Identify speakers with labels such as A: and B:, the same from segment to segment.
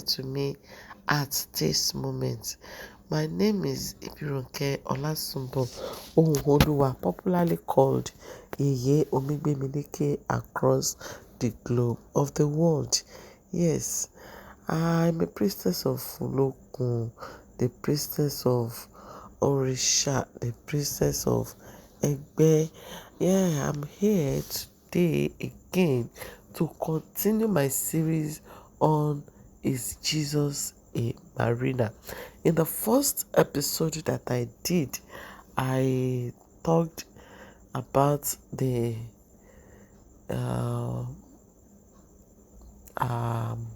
A: To me at this moment. My name is Ibironke Olasumbo Ohunoluwa, popularly called Yeye Omigbemileke across the globe of the world. Yes, I'm a priestess of Olokun, the priestess of Orisha, the priestess of Egbe. Yeah, I'm here today again to continue my series on Is Jesus a Marina? In the first episode that I did, I talked about uh, um,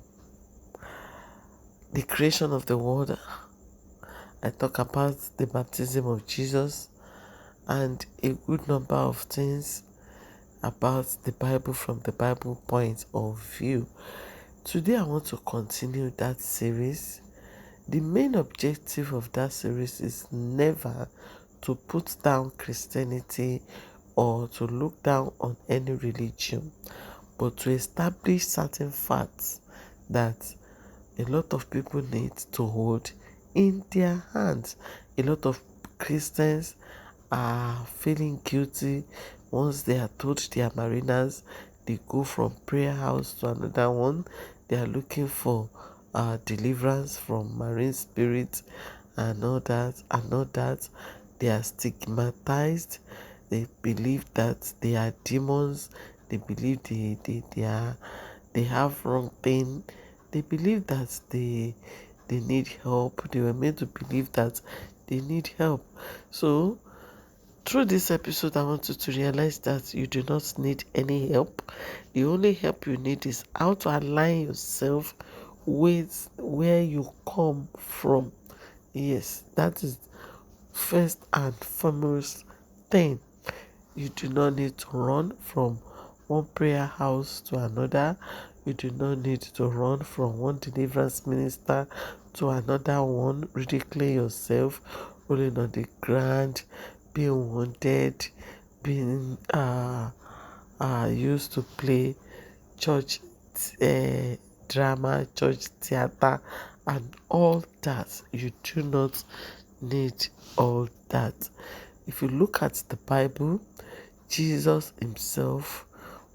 A: the creation of the world. I talk about the baptism of Jesus and a good number of things about the Bible from the Bible point of view. Today I want to continue that series. The main objective of that series is never to put down Christianity or to look down on any religion, but to establish certain facts that a lot of people need to hold in their hands. A lot of Christians are feeling guilty once they are told they are mariners. They go from prayer house to another one. They are looking for deliverance from marine spirits and all that and all that. They are stigmatized. They believe that they are demons. They believe they have wrong thing. They believe that they need help. They were made to believe that they need help. So through this episode, I want you to realize that you do not need any help. The only help you need is how to align yourself with where you come from. Yes, that is first and foremost thing. You do not need to run from one prayer house to another. You do not need to run from one deliverance minister to another one, ridiculing yourself, rolling on the ground, being wounded, being used to play church drama, church theater, and all that. You do not need all that. If you look at the Bible, Jesus himself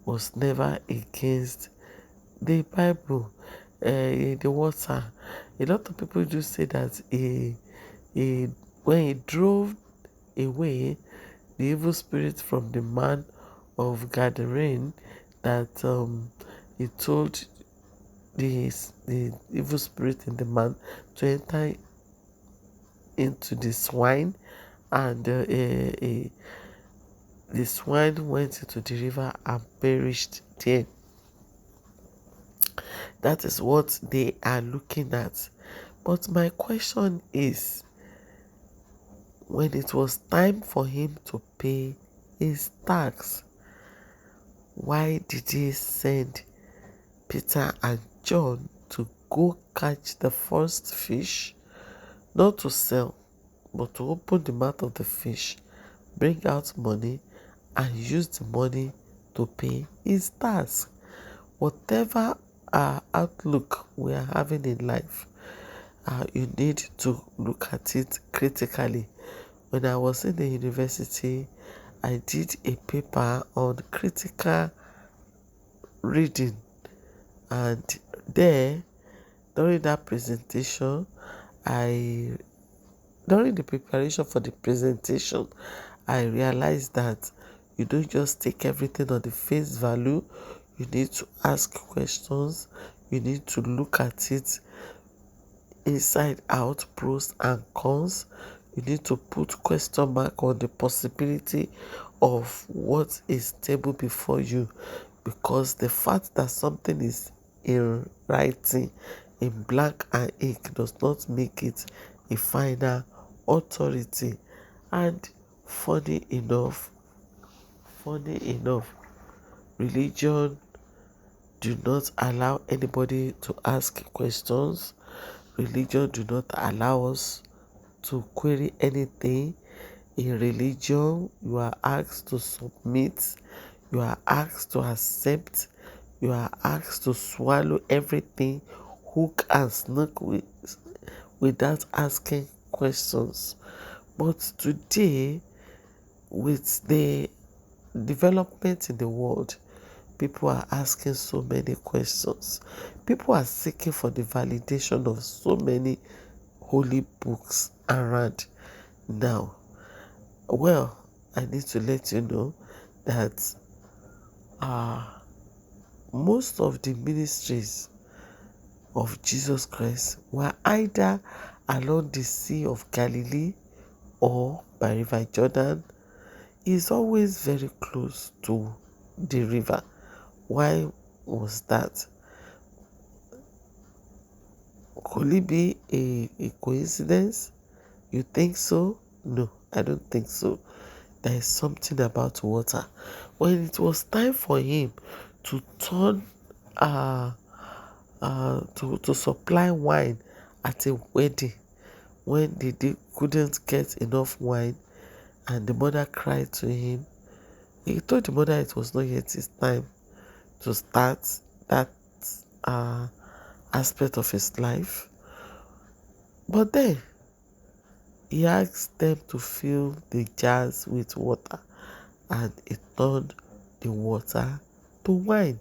A: was never against the Bible, the water. A lot of people do say that when he drove away the evil spirit from the man of Gadarene, that he told the evil spirit in the man to enter into the swine, and the swine went into the river and perished there. That is what they are looking at. But my question is, when it was time for him to pay his tax, why did he send Peter and John to go catch the first fish, not to sell, but to open the mouth of the fish, bring out money, and use the money to pay his tax? Whatever outlook we are having in life, you need to look at it critically. When I was in the university, I did a paper on critical reading, and there, during that presentation, during the preparation for the presentation, I realized that you don't just take everything on the face value. You need to ask questions. You need to look at it inside out, pros and cons. You need to put question mark on the possibility of what is table before you, because the fact that something is in writing in black and ink does not make it a final authority. And funny enough, religion do not allow anybody to ask questions. Religion do not allow us to query anything. In religion, you are asked to submit, you are asked to accept, You are asked to swallow everything hook and snook without asking questions. But today, with the development in the world, people are asking so many questions. People are seeking for the validation of so many holy books around now. Well, I need to let you know that most of the ministries of Jesus Christ were either along the Sea of Galilee or by River Jordan. Is always very close to the river. Why was that? Could it be a coincidence? You think so? No, I don't think so. There is something about water. When it was time for him to turn to supply wine at a wedding, when they couldn't get enough wine and the mother cried to him, he told the mother it was not yet his time to start that uh, aspect of his life. But then he asked them to fill the jars with water, and he turned the water to wine.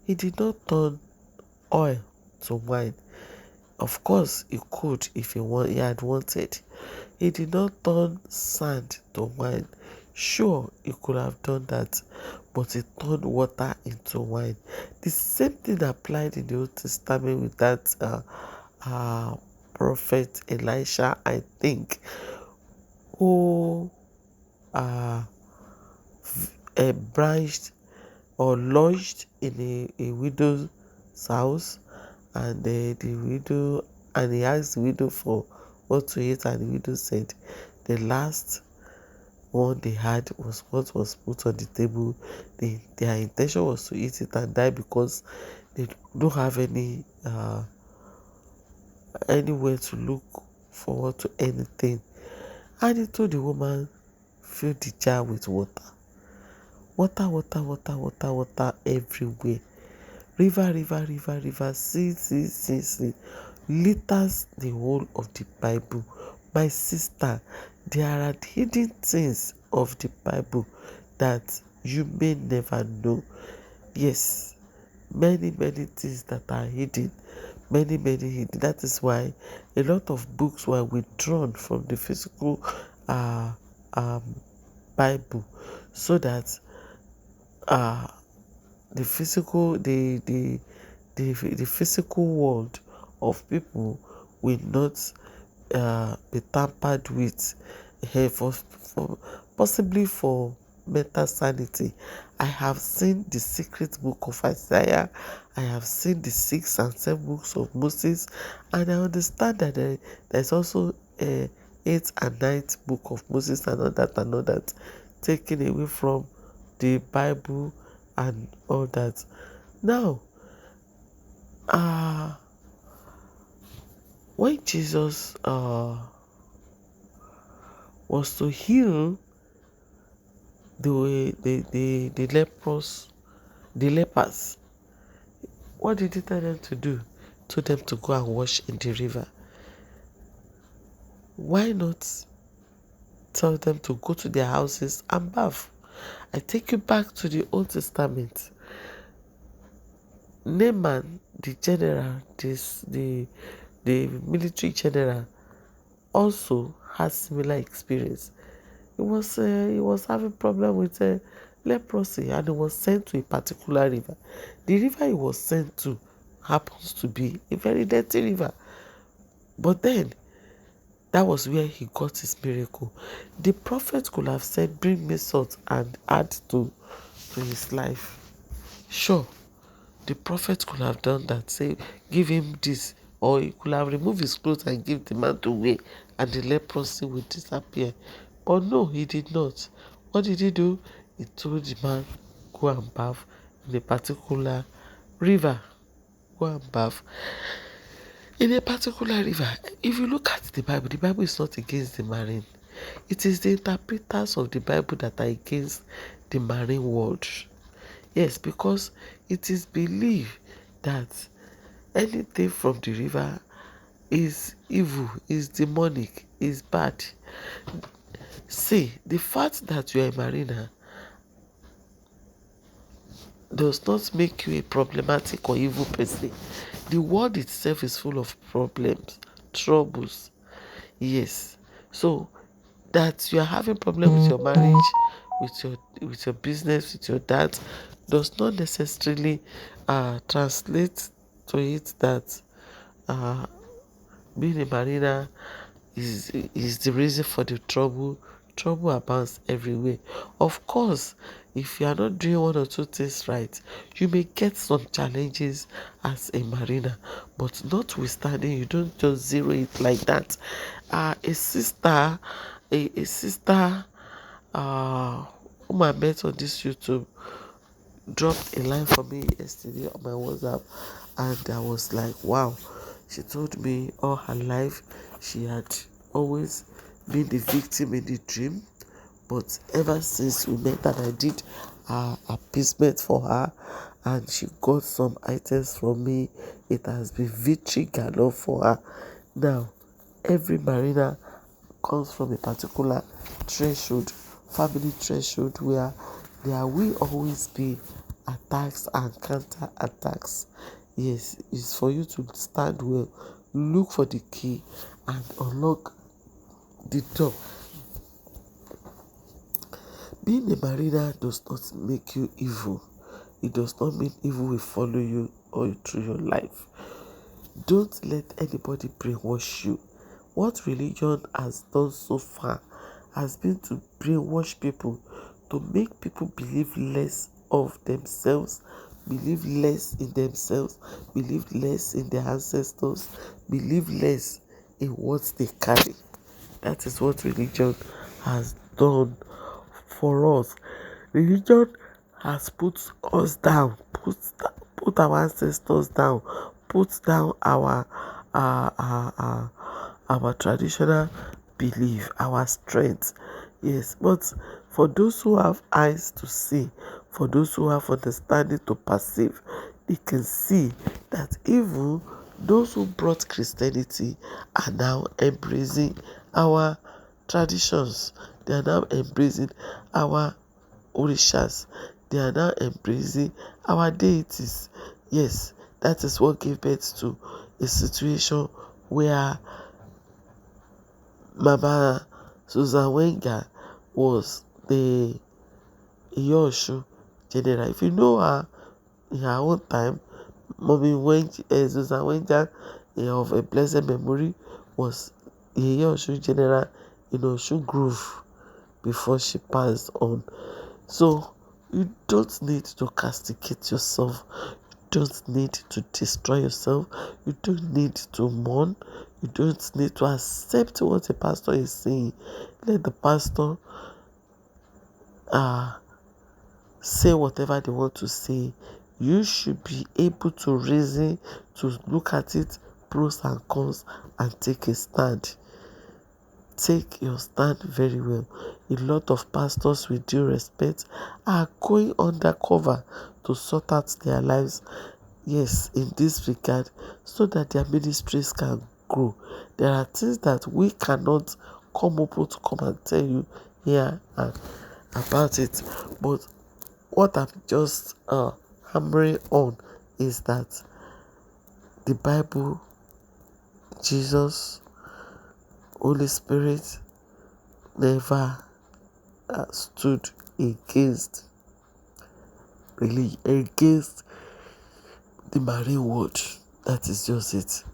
A: He did not turn oil to wine. Of course, he could if he had wanted. He did not turn sand to wine. Sure, he could have done that, but he turned water into wine. The same thing applied in the Old Testament with that prophet Elisha, I think, who branched or lodged in a widow's house, and he asked the widow for what to eat, and the widow said the last one they had was what was put on the table. Their intention was to eat it and die because they don't have anywhere to look forward to anything. And he told the woman, fill the jar with water. Water everywhere. River, see. Liters the whole of the Bible. My sister, there are hidden things of the Bible that you may never know. Yes, many things that are hidden. Many hidden. That is why a lot of books were withdrawn from the physical Bible, so that the physical world of people will not be tampered with, possibly for mental sanity. I have seen the secret book of Isaiah. I have seen the 6 and 7 books of Moses, and I understand that there's also 8th and 9th book of Moses and all that taken away from the Bible and all that. Now, when Jesus was to heal the lepers, what did he tell them to do? He told them to go and wash in the river. Why not tell them to go to their houses and bath? I take you back to the Old Testament. Naaman, the general, the military general, also had similar experience. He was having problem with leprosy, and he was sent to a particular river. The river he was sent to happens to be a very dirty river. But then, that was where he got his miracle. The prophet could have said, bring me salt and add to his life. Sure, the prophet could have done that, say, give him this, or he could have removed his clothes and give the man to wear, and the leprosy would disappear. But no, he did not. What did he do? He told the man, go and bath in a particular river. Go and bath in a particular river. If you look at the Bible is not against the marine. It is the interpreters of the Bible that are against the marine world. Yes, because it is believed that anything from the river is evil, is demonic, is bad. See, the fact that you are a mariner does not make you a problematic or evil person. The world itself is full of problems, troubles. Yes. So that you are having problem with your marriage, with your business, with your dad, does not necessarily translate to it that uh, being a mariner is the reason for the trouble. Trouble abounds everywhere. Of course, if you are not doing one or two things right, you may get some challenges as a mariner, but notwithstanding, you don't just zero it like that. A sister whom I met on this YouTube dropped a line for me yesterday on my WhatsApp, and I was like, wow. She told me all her life she had always been the victim in the dream, but ever since we met and I did appeasement for her and she got some items from me, it has been victory galore for her. Now, every mariner comes from a particular threshold, family threshold, where there will always be attacks and counter attacks. Yes, it's for you to stand well, look for the key, and unlock the door. Being a mariner does not make you evil. It does not mean evil will follow you or through your life. Don't let anybody brainwash you. What religion has done so far has been to brainwash people, to make people believe less of themselves, believe less in themselves, believe less in their ancestors, believe less in what they carry. That is what religion has done for us. Religion has put us down, put our ancestors down, put down our traditional belief, our strength. Yes, but for those who have eyes to see, for those who have understanding to perceive, they can see that even those who brought Christianity are now embracing our traditions. They are now embracing our orishas. They are now embracing our deities. Yes, that is what gave birth to a situation where Mama Susan Wenger was the Iyoshu general. If you know her in her own time, Mommy Susan Wenger of a blessed memory was the Iyoshu general in Osun Grove before she passed on. So you don't need to castigate yourself. You don't need to destroy yourself. You don't need to mourn. You don't need to accept what a pastor is saying. Let the pastor say whatever they want to say. You should be able to reason, to look at it, pros and cons, and take a stand. Take your stand very well. A lot of pastors, with due respect, are going undercover to sort out their lives, yes, in this regard, so that their ministries can grow. There are things that we cannot come up to come and tell you here about it. But what I'm just hammering on is that the Bible, Jesus, Holy Spirit never stood against against the marine world. That is just it.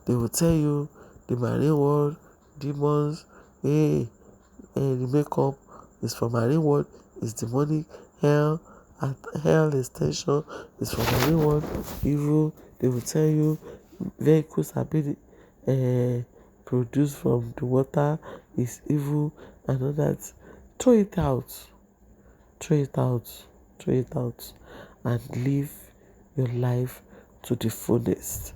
A: They will tell you the marine world, demons, the makeup is from marine world, is demonic, hell, and hell extension is from marine world, evil. They will tell you vehicles are being produced from the water is evil and all that. Throw it out. Throw it out. Throw it out. And live your life to the fullest.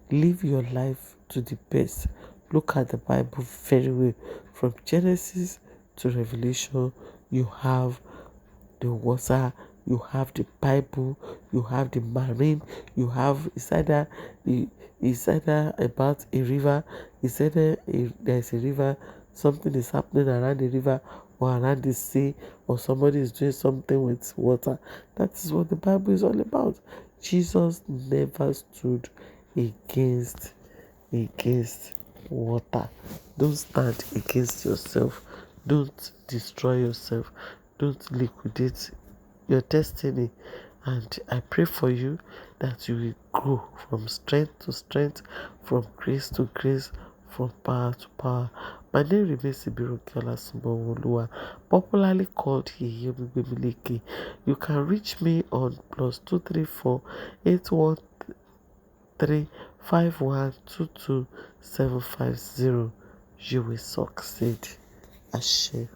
A: Live your life to the best. Look at the Bible very well. From Genesis to Revelation, you have the water you have the Bible, you have the marine, you have it's either about a river, it's either there's a river, something is happening around the river or around the sea, or somebody is doing something with water. That is what the Bible is all about. Jesus never stood against water. Don't stand against yourself. Don't destroy yourself. Don't liquidate your destiny. And I pray for you that you will grow from strength to strength, from grace to grace, from power to power. My name remains Ibiroke Olasumowoluwa, popularly called Yeyemi Gbemileke. You can reach me on +234 813 5122750. You will succeed. Ashe.